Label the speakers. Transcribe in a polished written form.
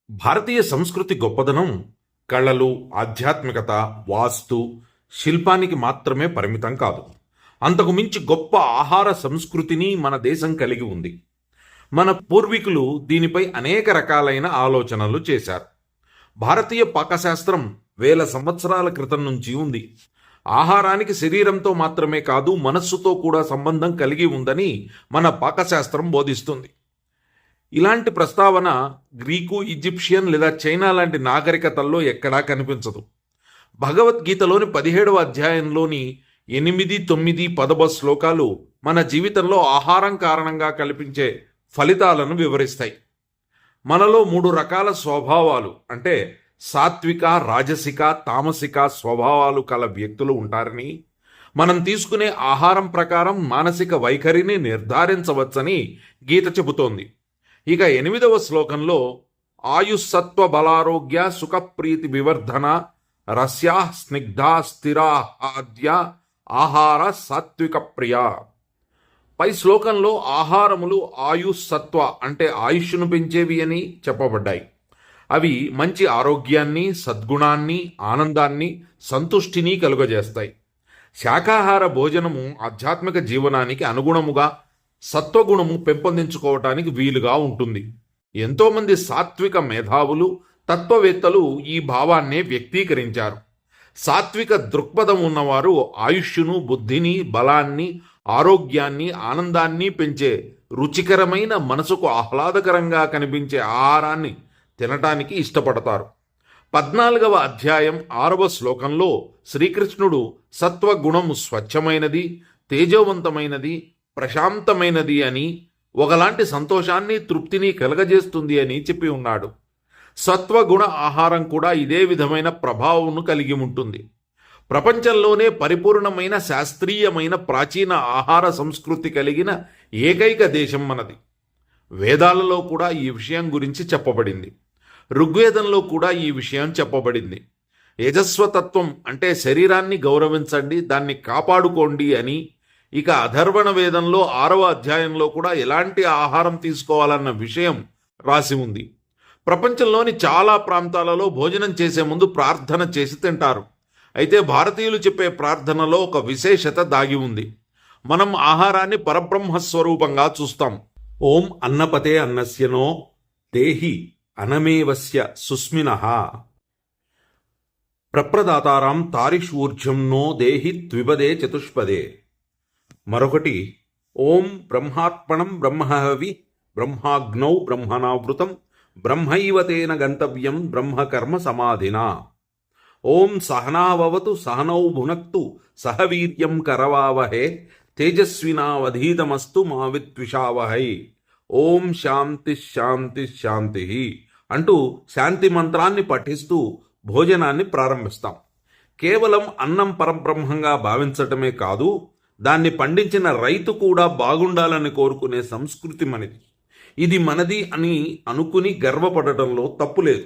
Speaker 1: భారతీయ సంస్కృతి గొప్పదనం కళలు, ఆధ్యాత్మికత, వాస్తు, శిల్పానికి మాత్రమే పరిమితం కాదు. అంతకు మించి గొప్ప ఆహార సంస్కృతిని మన దేశం కలిగి ఉంది. మన పూర్వీకులు దీనిపై అనేక రకాలైన ఆలోచనలు చేశారు. భారతీయ పాకశాస్త్రం వేల సంవత్సరాల క్రితం నుంచి ఉంది. ఆహారానికి శరీరంతో మాత్రమే కాదు, మనస్సుతో కూడా సంబంధం కలిగి ఉందని మన పాకశాస్త్రం బోధిస్తుంది. ఇలాంటి ప్రస్తావన గ్రీకు, ఈజిప్షియన్ లేదా చైనా లాంటి నాగరికతల్లో ఎక్కడా కనిపించదు. భగవద్గీతలోని 17వ అధ్యాయంలోని 8, 9, 10 శ్లోకాలు మన జీవితంలో ఆహారం కారణంగా కల్పించే ఫలితాలను వివరిస్తాయి. మనలో 3 రకాల స్వభావాలు అంటే సాత్విక, రాజసిక, తామసిక స్వభావాలు కల వ్యక్తులు ఉంటారని, మనం తీసుకునే ఆహారం ప్రకారం మానసిక వైఖరిని నిర్ధారించవచ్చని గీత చెబుతోంది. ఇక 8వ శ్లోకంలో ఆయుస్సత్వ బలారోగ్య సుఖప్రీతి వివర్ధన రస్యా స్నిగ్ధా స్థిరా ఆద్య ఆహార సాత్విక ప్రియ. పై శ్లోకంలో ఆహారములు ఆయుస్సత్వ అంటే ఆయుష్ను పెంచేవి అని చెప్పబడ్డాయి. అవి మంచి ఆరోగ్యాన్ని, సద్గుణాన్ని, ఆనందాన్ని, సంతుష్టిని కలుగజేస్తాయి. శాకాహార భోజనము ఆధ్యాత్మిక జీవనానికి అనుగుణముగా సత్వగుణము పెంపొందించుకోవటానికి వీలుగా ఉంటుంది. ఎంతోమంది సాత్విక మేధావులు, తత్వవేత్తలు ఈ భావాన్నే వ్యక్తీకరించారు. సాత్విక దృక్పథం ఉన్నవారు ఆయుష్ను, బుద్ధిని, బలాన్ని, ఆరోగ్యాన్ని, ఆనందాన్ని పెంచే రుచికరమైన, మనసుకు ఆహ్లాదకరంగా కనిపించే ఆహారాన్ని తినటానికి ఇష్టపడతారు. 14వ అధ్యాయం 6వ శ్లోకంలో శ్రీకృష్ణుడు సత్వగుణము స్వచ్ఛమైనది, తేజోవంతమైనది, ప్రశాంతమైనది అని, ఒకలాంటి సంతోషాన్ని, తృప్తిని కలగజేస్తుంది అని చెప్పి ఉన్నాడు. సత్వగుణ ఆహారం కూడా ఇదే విధమైన ప్రభావం కలిగి ఉంటుంది. ప్రపంచంలోనే పరిపూర్ణమైన, శాస్త్రీయమైన, ప్రాచీన ఆహార సంస్కృతి కలిగిన ఏకైక దేశం మనది. వేదాలలో కూడా ఈ విషయం గురించి చెప్పబడింది. ఋగ్వేదంలో కూడా ఈ విషయం చెప్పబడింది. యజస్వతత్వం అంటే శరీరాన్ని గౌరవించండి, దాన్ని కాపాడుకోండి అని. ఇక అధర్వణ వేదంలో 6వ అధ్యాయంలో కూడా ఎలాంటి ఆహారం తీసుకోవాలన్న విషయం రాసి ఉంది. ప్రపంచంలోని చాలా ప్రాంతాలలో భోజనం చేసే ముందు ప్రార్థన చేసి తింటారు. అయితే భారతీయులు చెప్పే ప్రార్థనలో ఒక విశేషత దాగి ఉంది. మనం ఆహారాన్ని పరబ్రహ్మస్వరూపంగా చూస్తాం. ఓం అన్నపతే అన్నస్యనో దేహి అనమేవస్య సుస్మినః ప్రప్రదాతారాం తారిషూర్జం నో దేహి ద్విపదే చతుష్పదే. మరొకటి ఓం బ్రహ్మార్పణం బ్రహ్మహవి బ్రహ్మాగ్నౌ బ్రహ్మణావృతం బ్రహ్మైవతేన గంతవ్యం బ్రహ్మకర్మ సమాధినా. ఓం సహనావవతు సహనౌ భునక్తు సహ వీర్యం కరవావహే తేజస్వినావధీతమస్తు మా విద్విషావహై. ఓం శాంతి శాంతి శాంతి అంటూ శాంతి మంత్రాన్ని పఠిస్తూ భోజనాన్ని ప్రారంభిస్తాం. కేవలం అన్నం పరబ్రహ్మంగా భావించటమే కాదు, దాన్ని పండించిన రైతు కూడా బాగుండాలని కోరుకునే సంస్కృతి మనది. ఇది మనది అని అనుకుని గర్వపడటంలో తప్పులేదు.